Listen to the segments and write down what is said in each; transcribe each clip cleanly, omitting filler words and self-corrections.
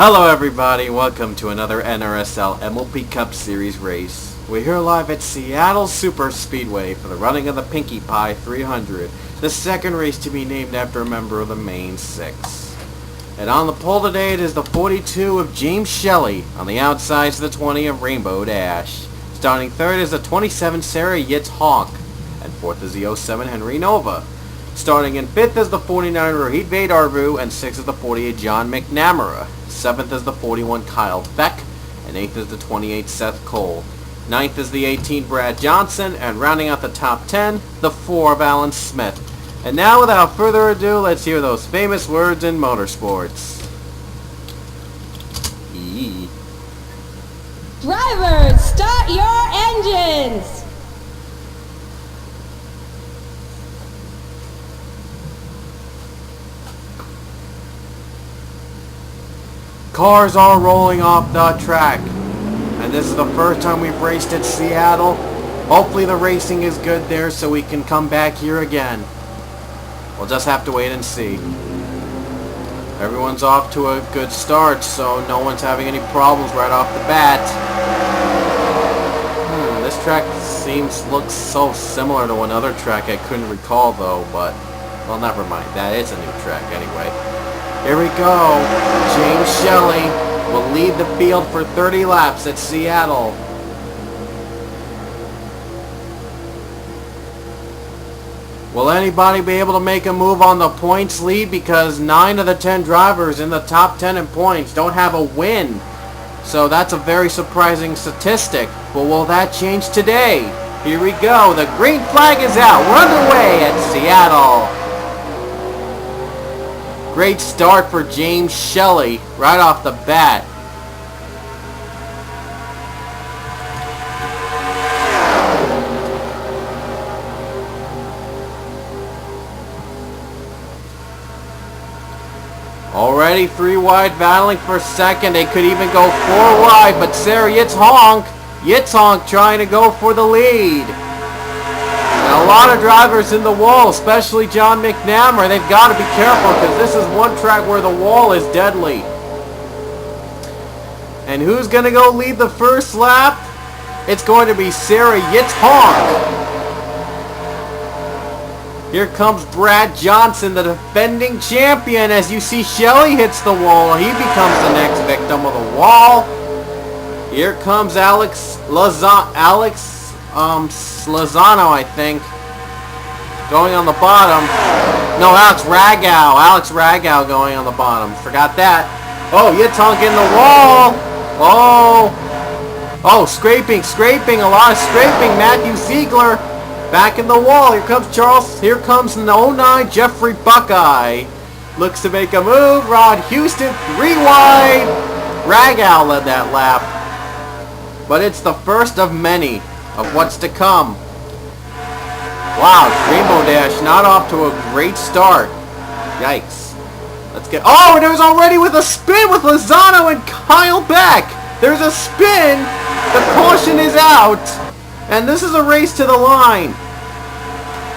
Hello everybody, welcome to another NRSL MLP Cup Series race. We're here live at Seattle Super Speedway for the running of the Pinkie Pie 300, the second race to be named after a member of the main six. And on the pole today it is the 42 of James Shelley, on the outsides the 20 of Rainbow Dash. Starting third is the 27 Sarah Yitz Honk, and fourth is the 07 Henry Nova. Starting in fifth is the 49 Rohit Vedarvu, and sixth is the 48 John McNamara. Seventh is the 41 Kyle Beck, and eighth is the 28 Seth Cole. Ninth is the 18 Brad Johnson, and rounding out the top 10, the 4 of Alan Smith. And now, without further ado, let's hear those famous words in motorsports. Drivers, start your engines! Cars are rolling off the track, and this is the first time we've raced at Seattle. Hopefully the racing is good there so we can come back here again. We'll just have to wait and see. Everyone's off to a good start, so no one's having any problems right off the bat. This track looks so similar to another track I couldn't recall though, but well, never mind. That is a new track anyway. Here we go. James Shelley will lead the field for 30 laps at Seattle. Will anybody be able to make a move on the points lead? Because 9 of the 10 drivers in the top 10 in points don't have a win. So that's a very surprising statistic. But will that change today? Here we go. The green flag is out. We're underway at Seattle. Great start for James Shelley right off the bat. Already 3 wide battling for second. They could even go 4 wide, but Sarah Yitz Honk trying to go for the lead. A lot of drivers in the wall, especially John McNamara. They've got to be careful because this is one track where the wall is deadly. And who's going to go lead the first lap? It's going to be Sarah Yitz Honk. Here comes Brad Johnson, the defending champion. As you see, Shelley hits the wall. He becomes the next victim of the wall. Here comes Alex Lozano, I think, going on the bottom. No, Alex Ragow going on the bottom. Forgot that. Oh, Yitz Honk in the wall. Oh, scraping, a lot of scraping. Matthew Ziegler back in the wall. Here comes Charles. Here comes the 09 Jeffrey Buckeye. Looks to make a move. Rod Houston, 3 wide. Ragow led that lap. But it's the first of many of what's to come. Wow, Rainbow Dash not off to a great start. Yikes. Let's get... Oh, there's already with a spin with Lozano and Kyle Beck. There's a spin. The caution is out. And this is a race to the line.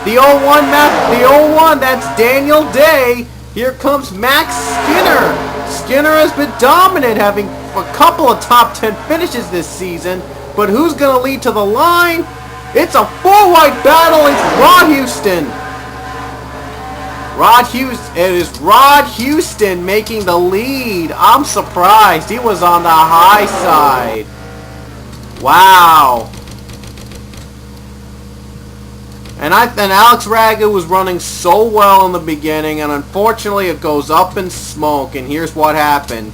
The 01, that's Daniel Day. Here comes Max Skinner. Skinner has been dominant, having a couple of top 10 finishes this season. But who's going to lead to the line? It's a 4-wide battle. It's Rod Houston. It is Rod Houston making the lead. I'm surprised. He was on the high side. Wow. And Alex Ragow was running so well in the beginning, and unfortunately it goes up in smoke, and here's what happened.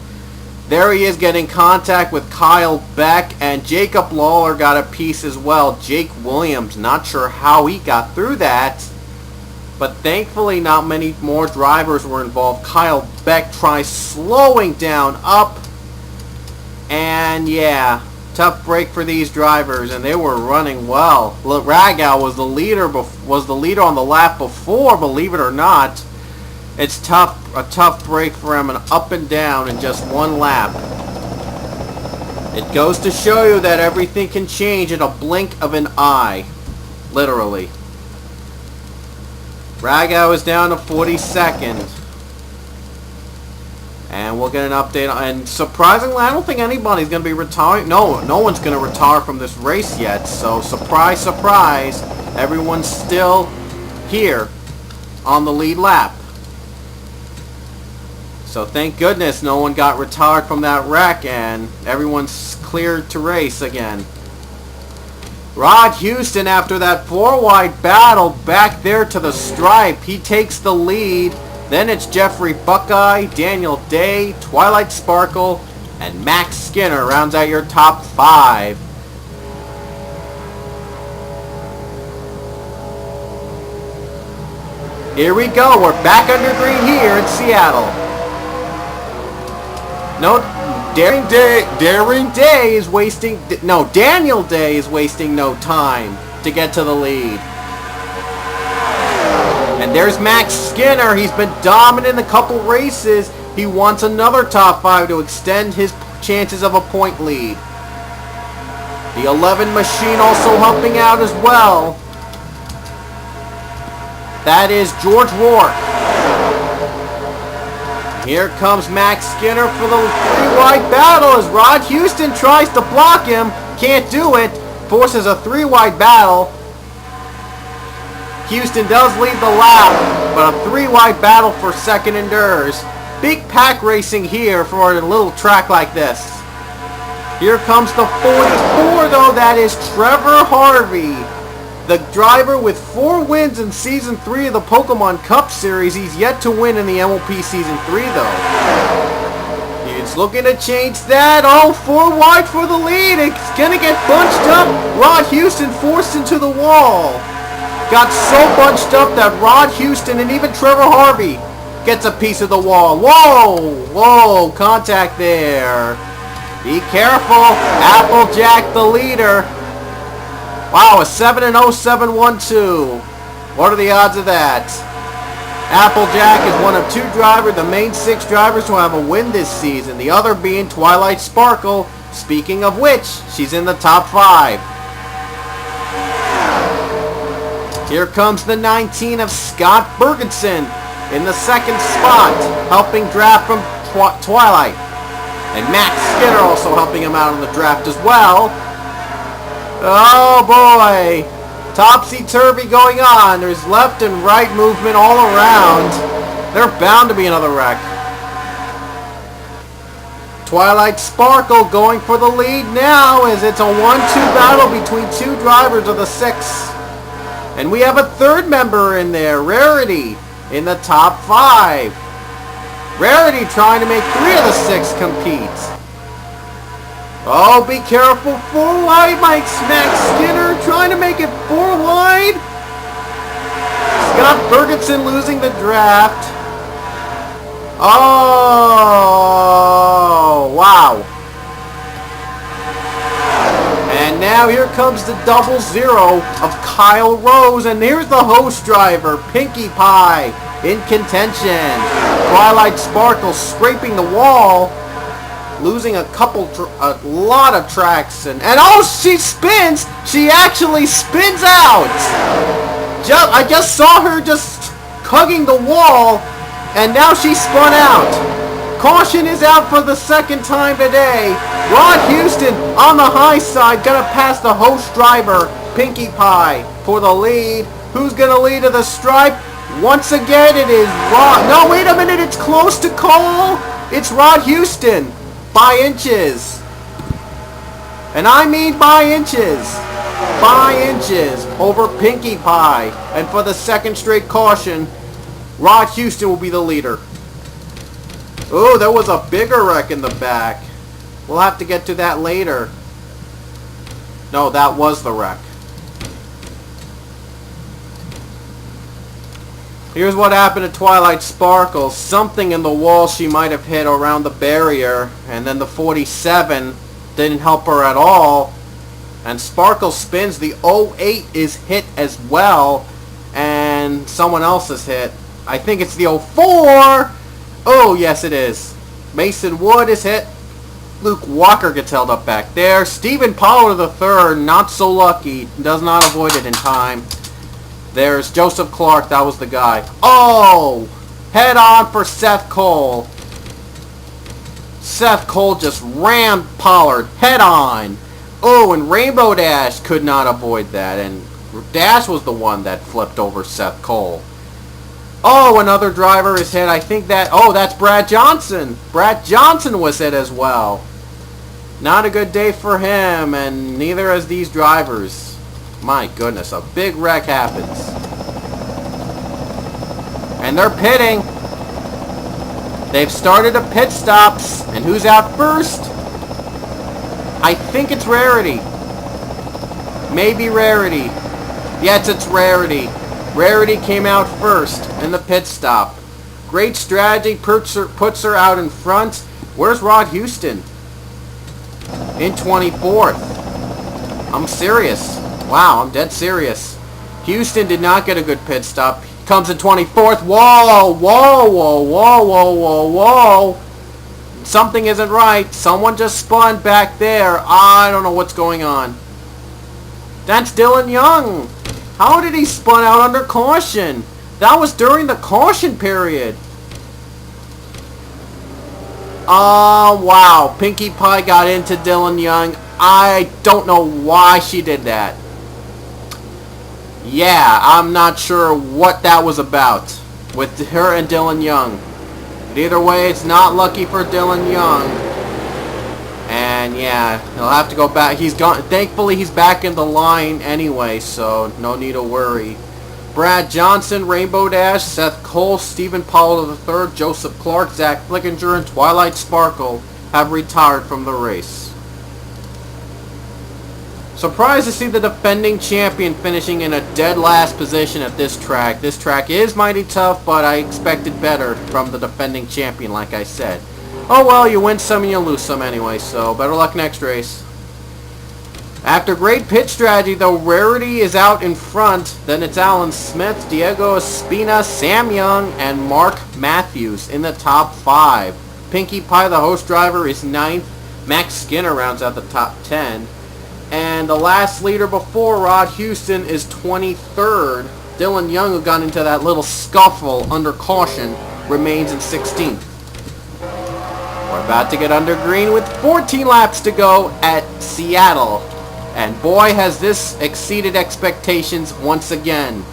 There he is getting contact with Kyle Beck, and Jacob Lawler got a piece as well. Jake Williams, not sure how he got through that, but thankfully not many more drivers were involved. Kyle Beck tries slowing down up, and yeah, tough break for these drivers, and they were running well. Ragow was the leader on the lap before, believe it or not. It's a tough break for him, and up and down in just 1 lap. It goes to show you that everything can change in a blink of an eye. Literally. Ragow is down to 42nd. And we'll get an update. And surprisingly, I don't think anybody's going to be retiring. No one's going to retire from this race yet. So surprise, surprise, everyone's still here on the lead lap. So thank goodness no one got retired from that wreck and everyone's cleared to race again. Rod Houston, after that 4-wide battle back there to the stripe, he takes the lead. Then it's Jeffrey Buckeye, Daniel Day, Twilight Sparkle, and Max Skinner rounds out your top 5. Here we go. We're back under green here in Seattle. No, Daniel Day is wasting no time to get to the lead. And there's Max Skinner. He's been dominant in a couple races. He wants another top 5 to extend his chances of a point lead. The 11 machine also helping out as well. That is George Rourke. Here comes Max Skinner for the 3-wide battle as Rod Houston tries to block him. Can't do it. Forces a 3-wide battle. Houston does lead the lap, but a 3-wide battle for second endures. Big pack racing here for a little track like this. Here comes the 44 though. That is Trevor Harvey. The driver with 4 wins in Season 3 of the Pokemon Cup Series. He's yet to win in the MLP Season 3, though. He's looking to change that. Oh, 4 wide for the lead. It's going to get bunched up. Rod Houston forced into the wall. Got so bunched up that Rod Houston and even Trevor Harvey gets a piece of the wall. Whoa, contact there. Be careful. Applejack, the leader. Wow, a 7-0, 7-1-2. What are the odds of that? Applejack is one of 2 drivers, the main 6 drivers who have a win this season. The other being Twilight Sparkle. Speaking of which, she's in the top 5. Here comes the 19 of Scott Bergensen in the 2nd spot, helping draft from Twilight. And Max Skinner also helping him out on the draft as well. Oh boy, topsy-turvy going on. There's left and right movement all around. There's bound to be another wreck. Twilight Sparkle going for the lead now as it's a 1-2 battle between 2 drivers of the 6. And we have a 3rd member in there, Rarity, in the top 5. Rarity trying to make 3 of the 6 compete. Oh, be careful. 4 wide, Max Skinner trying to make it 4 wide. Scott Bergensen losing the draft. Oh, wow. And now here comes the 0-0 of Kyle Rose. And here's the host driver, Pinkie Pie, in contention. Twilight Sparkle scraping the wall. Losing a lot of tracks, and oh, she spins! She actually spins out! I just saw her just hugging the wall, and now she spun out. Caution is out for the 2nd time today. Rod Houston on the high side, gonna pass the host driver, Pinkie Pie, for the lead. Who's gonna lead to the stripe? Once again, it is Rod. No, wait a minute, it's close to call. It's Rod Houston. By inches. And I mean by inches. By inches over Pinkie Pie. And for the 2nd straight caution, Rod Houston will be the leader. Oh, there was a bigger wreck in the back. We'll have to get to that later. No, that was the wreck. Here's what happened to Twilight Sparkle. Something in the wall she might have hit around the barrier, and then the 47 didn't help her at all. And Sparkle spins. The 08 is hit as well, and someone else is hit. I think it's the 04. Oh, yes, it is. Mason Wood is hit. Luke Walker gets held up back there. Stephen Pollard III, not so lucky. Does not avoid it in time. There's Joseph Clark. That was the guy. Oh! Head on for Seth Cole. Seth Cole just rammed Pollard head on. Oh, and Rainbow Dash could not avoid that. And Dash was the one that flipped over Seth Cole. Oh, another driver is hit. I think that... Oh, that's Brad Johnson. Brad Johnson was hit as well. Not a good day for him, and neither as these drivers. My goodness, a big wreck happens. And they're pitting. They've started a pit stops. And who's out first? I think it's Rarity. Maybe Rarity. Yes, it's Rarity. Rarity came out first in the pit stop. Great strategy, puts her out in front. Where's Rod Houston? In 24th. I'm serious. Wow, I'm dead serious. Houston did not get a good pit stop. Comes in 24th. Whoa, whoa, whoa, whoa, whoa, whoa, whoa. Something isn't right. Someone just spun back there. I don't know what's going on. That's Dylan Young. How did he spun out under caution? That was during the caution period. Oh, wow. Pinkie Pie got into Dylan Young. I don't know why she did that. Yeah, I'm not sure what that was about with her and Dylan Young. But either way, it's not lucky for Dylan Young. And yeah, he'll have to go back. He's gone. Thankfully, he's back in the line anyway, so no need to worry. Brad Johnson, Rainbow Dash, Seth Cole, Stephen Powell III, Joseph Clark, Zach Flickinger, and Twilight Sparkle have retired from the race. Surprised to see the defending champion finishing in a dead last position at this track. This track is mighty tough, but I expected better from the defending champion, like I said. Oh well, you win some and you lose some anyway, so better luck next race. After great pit strategy, though, Rarity is out in front. Then it's Alan Smith, Diego Espina, Sam Young, and Mark Matthews in the top 5. Pinkie Pie, the host driver, is 9th. Max Skinner rounds out the top 10. And the last leader before Rod Houston is 23rd. Dylan Young, who got into that little scuffle under caution, remains in 16th. We're about to get under green with 14 laps to go at Seattle. And boy, has this exceeded expectations once again.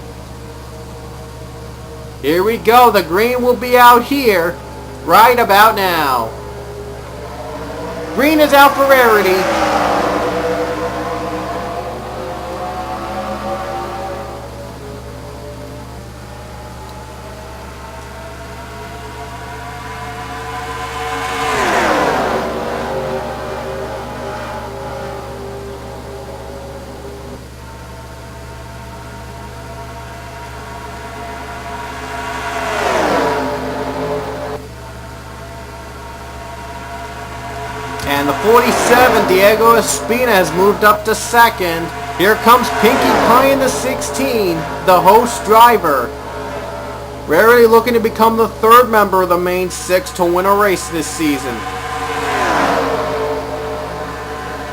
Here we go. The green will be out here right about now. Green is out for Rarity. And the 47, Diego Espina, has moved up to 2nd. Here comes Pinkie Pie in the 16, the host driver. Rarity looking to become the 3rd member of the main 6 to win a race this season.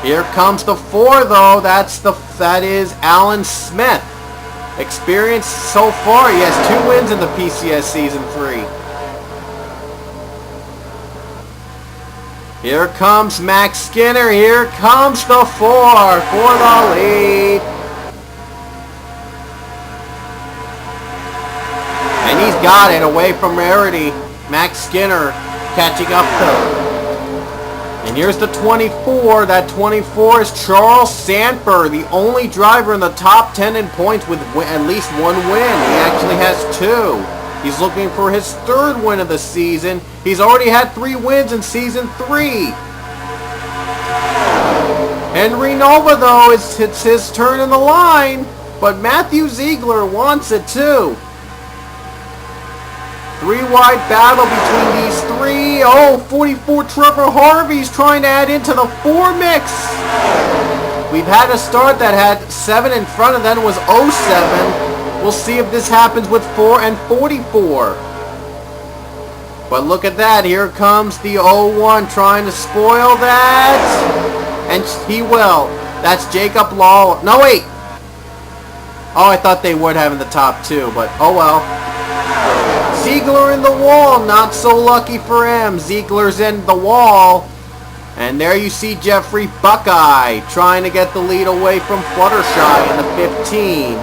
Here comes the 4, though. That is Alan Smith. Experience so far, he has 2 wins in the PCS Season 3. Here comes Max Skinner. Here comes the 4 for the lead. And he's got it away from Rarity. Max Skinner catching up though. And here's the 24. That 24 is Charles Sanford, the only driver in the top 10 in points with at least 1 win. He actually has 2. He's looking for his 3rd win of the season. He's already had 3 wins in Season 3. Henry Nova, though, it's his turn in the line. But Matthew Ziegler wants it, too. 3-wide battle between these 3. Oh, 44 Trevor Harvey's trying to add into the 4 mix. We've had a start that had 7 in front, and then it was 07. We'll see if this happens with 4 and 44. But look at that. Here comes the 01 trying to spoil that. And he will. That's Jacob Law. No, wait. Oh, I thought they would have in the top 2, but oh well. Ziegler in the wall. Not so lucky for him. Ziegler's in the wall. And there you see Jeffrey Buckeye trying to get the lead away from Fluttershy in the 15.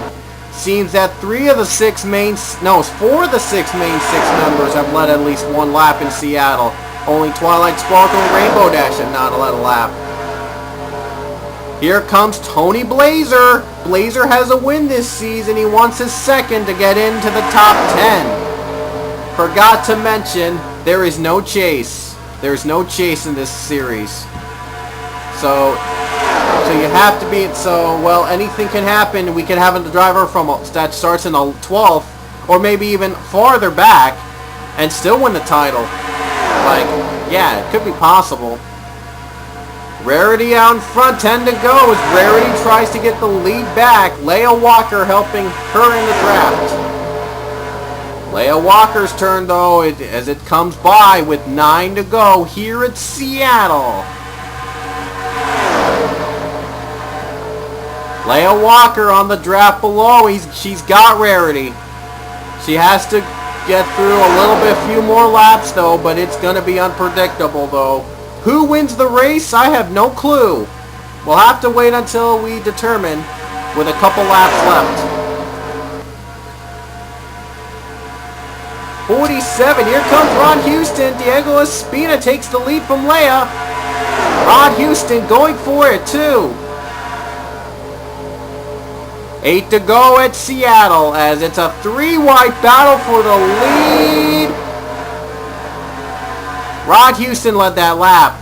Seems that four of the six main six members have led at least one lap in Seattle. Only Twilight Sparkle and Rainbow Dash have not led a lap. Here comes Tony Blazer. Blazer has a win this season. He wants his second to get into the top 10. Forgot to mention, there is no chase. There's no chase in this series. So you have to be, well, anything can happen. We could have a driver that starts in the 12th, or maybe even farther back, and still win the title. Like, yeah, it could be possible. Rarity out in front, 10 to go, as Rarity tries to get the lead back. Leia Walker helping her in the draft. Leia Walker's turn, though, as it comes by with 9 to go here at Seattle. Leia Walker on the draft below. She's got Rarity. She has to get through a few more laps, though, but it's going to be unpredictable, though. Who wins the race? I have no clue. We'll have to wait until we determine with a couple laps left. 47, here comes Ron Houston. Diego Espina takes the lead from Leia. Ron Houston going for it, too. 8 to go at Seattle, as it's a 3-wide battle for the lead. Rod Houston led that lap.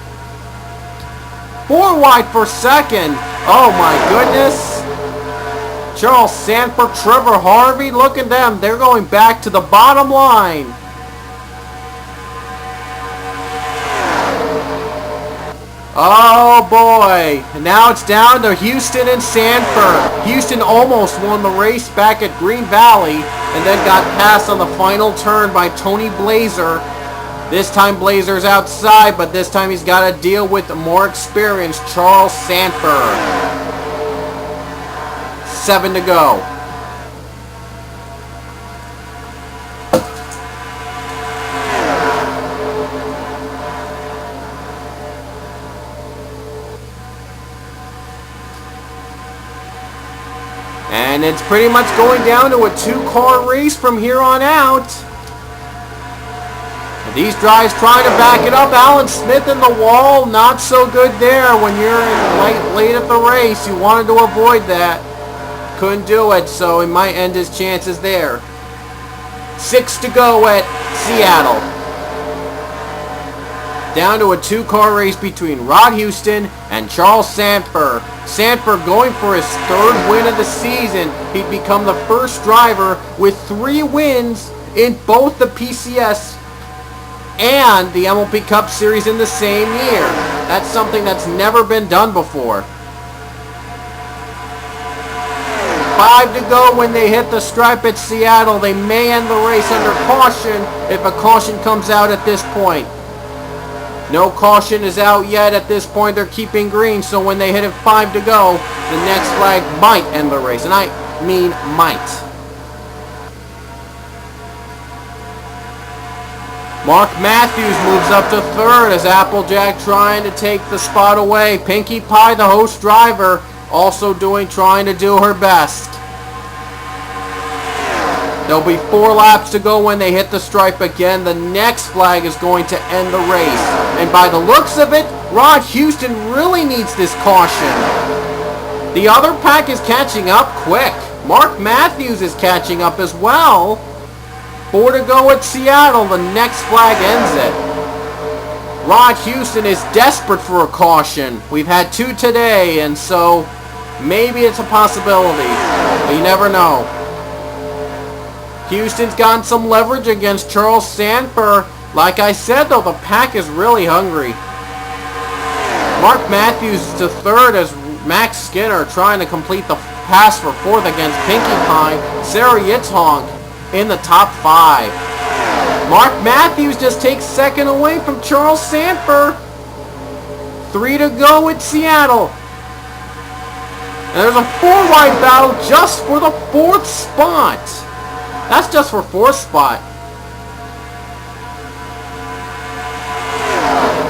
4 wide for second. Oh my goodness. Charles Sanford, Trevor Harvey, look at them. They're going back to the bottom line. Oh boy. Now it's down to Houston and Sanford. Houston almost won the race back at Green Valley and then got passed on the final turn by Tony Blazer. This time Blazer's outside, but this time he's got to deal with the more experienced Charles Sanford. 7 to go. And it's pretty much going down to a 2-car race from here on out. These drives trying to back it up. Alan Smith in the wall. Not so good there when you're late at the race. You wanted to avoid that. Couldn't do it, so he might end his chances there. 6 to go at Seattle. Down to a 2-car race between Rod Houston and Charles Sanford. Sanford going for his 3rd win of the season. He'd become the first driver with 3 wins in both the PCS and the MLP Cup Series in the same year. That's something that's never been done before. 5 to go when they hit the stripe at Seattle. They may end the race under caution if a caution comes out at this point. No caution is out yet at this point. They're keeping green, so when they hit it 5 to go, the next flag might end the race. And I mean might. Mark Matthews moves up to 3rd as Applejack trying to take the spot away. Pinkie Pie, the host driver, also trying to do her best. There'll be 4 laps to go when they hit the stripe again. The next flag is going to end the race. And by the looks of it, Rod Houston really needs this caution. The other pack is catching up quick. Mark Matthews is catching up as well. 4 to go at Seattle. The next flag ends it. Rod Houston is desperate for a caution. We've had 2 today, and so maybe it's a possibility. But you never know. Houston's gotten some leverage against Charles Sanford. Like I said, though, the pack is really hungry. Mark Matthews to 3rd as Max Skinner trying to complete the pass for 4th against Pinkie Pie. Sarah Yitzhonk in the top 5. Mark Matthews just takes 2nd away from Charles Sanford. 3 to go at Seattle. And there's a 4-wide battle just for the 4th spot. That's just for 4th spot.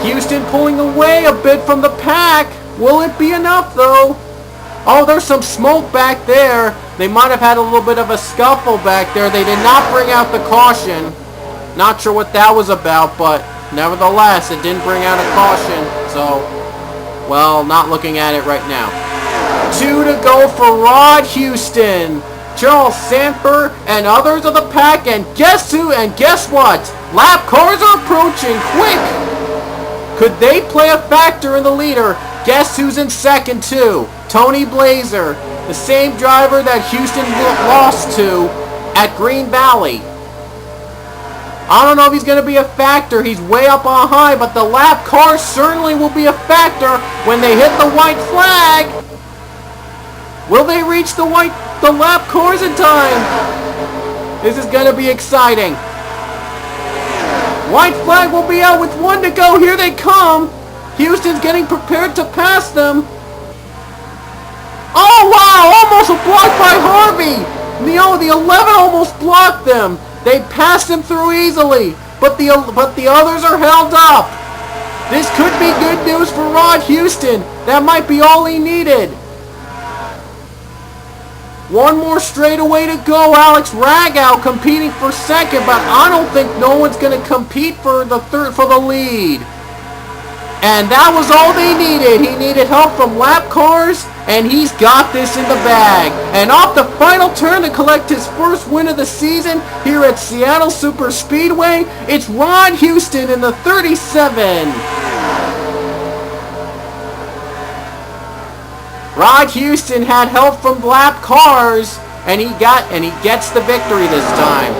Houston pulling away a bit from the pack. Will it be enough, though? Oh, there's some smoke back there. They might have had a little bit of a scuffle back there. They did not bring out the caution. Not sure what that was about, but nevertheless, it didn't bring out a caution. So, well, not looking at it right now. 2 to go for Rod Houston. Charles Sandberg and others of the pack. And guess who? And guess what? Lap cars are approaching quick. Could they play a factor in the leader? Guess who's in second, too? Tony Blazer, the same driver that Houston lost to at Green Valley. I don't know if he's going to be a factor. He's way up on high, but the lap cars certainly will be a factor when they hit the white flag. Will they reach the lap cars in time? This is going to be exciting. White flag will be out with 1 to go. Here they come. Houston's getting prepared to pass them. Oh, wow! Almost a block by Harvey. The 11 almost blocked them. They passed him through easily, but the others are held up. This could be good news for Rod Houston. That might be all he needed. One more straightaway to go. Alex Ragow competing for second, but I don't think no one's going to compete for the lead. And that was all they needed. He needed help from lap cars, and he's got this in the bag. And off the final turn to collect his first win of the season here at Seattle Super Speedway, it's Rod Houston in the 37. Rod Houston had help from lap cars, and he gets the victory this time.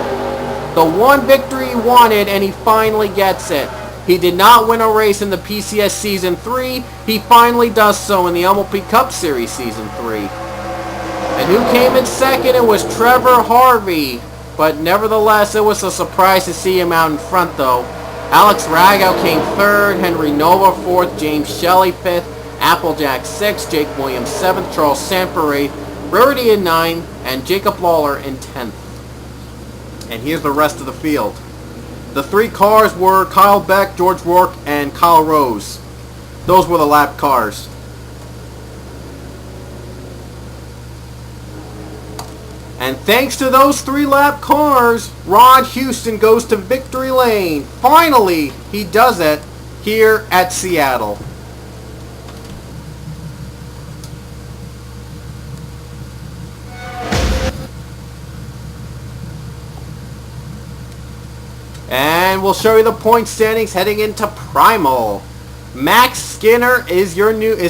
The one victory he wanted, and he finally gets it. He did not win a race in the PCS Season 3. He finally does so in the MLP Cup Series Season 3. And who came in second? It was Trevor Harvey. But nevertheless, it was a surprise to see him out in front, though. Alex Ragow came third. Henry Nova fourth. James Shelley fifth. Applejack 6th, Jake Williams 7th, Charles Sandberg 8th, Rarity in 9th, and Jacob Lawler in 10th. And here's the rest of the field. The 3 cars were Kyle Beck, George Rourke, and Kyle Rose. Those were the lap cars. And thanks to those 3 lap cars, Rod Houston goes to victory lane. Finally, he does it here at Seattle. And we'll show you the point standings heading into Primal. Max Skinner is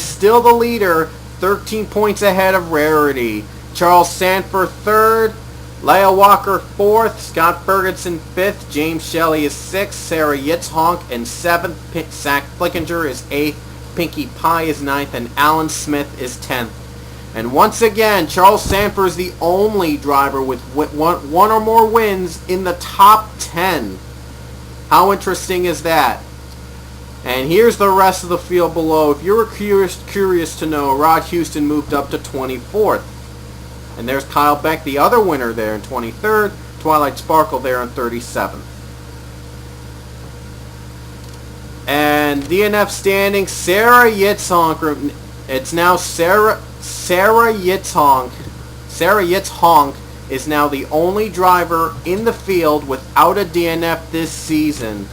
still the leader, 13 points ahead of Rarity. Charles Sanford 3rd, Leia Walker 4th, Scott Ferguson 5th, James Shelley is 6th, Sarah Yitzhonk in 7th, Zach Flickinger is 8th, Pinkie Pie is 9th, and Alan Smith is 10th. And once again, Charles Sanford is the only driver with one or more wins in the top 10. How interesting is that? And here's the rest of the field below. If you were curious to know, Rod Houston moved up to 24th. And there's Kyle Beck, the other winner there in 23rd. Twilight Sparkle there in 37th. And DNF standing, Sarah Yitzhonk. It's now Sarah Yitzhonk. Sarah Yitzhonk is now the only driver in the field without a DNF this season.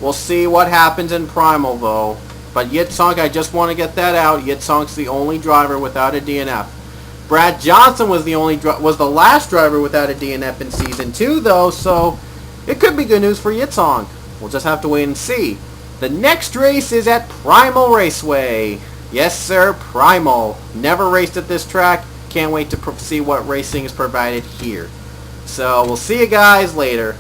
We'll see what happens in Primal, though. But Yitzhonk, I just want to get that out. Yitzhonk's the only driver without a DNF. Brad Johnson was the last driver without a DNF in Season 2, though, so it could be good news for Yitzhonk. We'll just have to wait and see. The next race is at Primal Raceway. Yes, sir, Primal. Never raced at this track. Can't wait to see what racing is provided here. So, we'll see you guys later.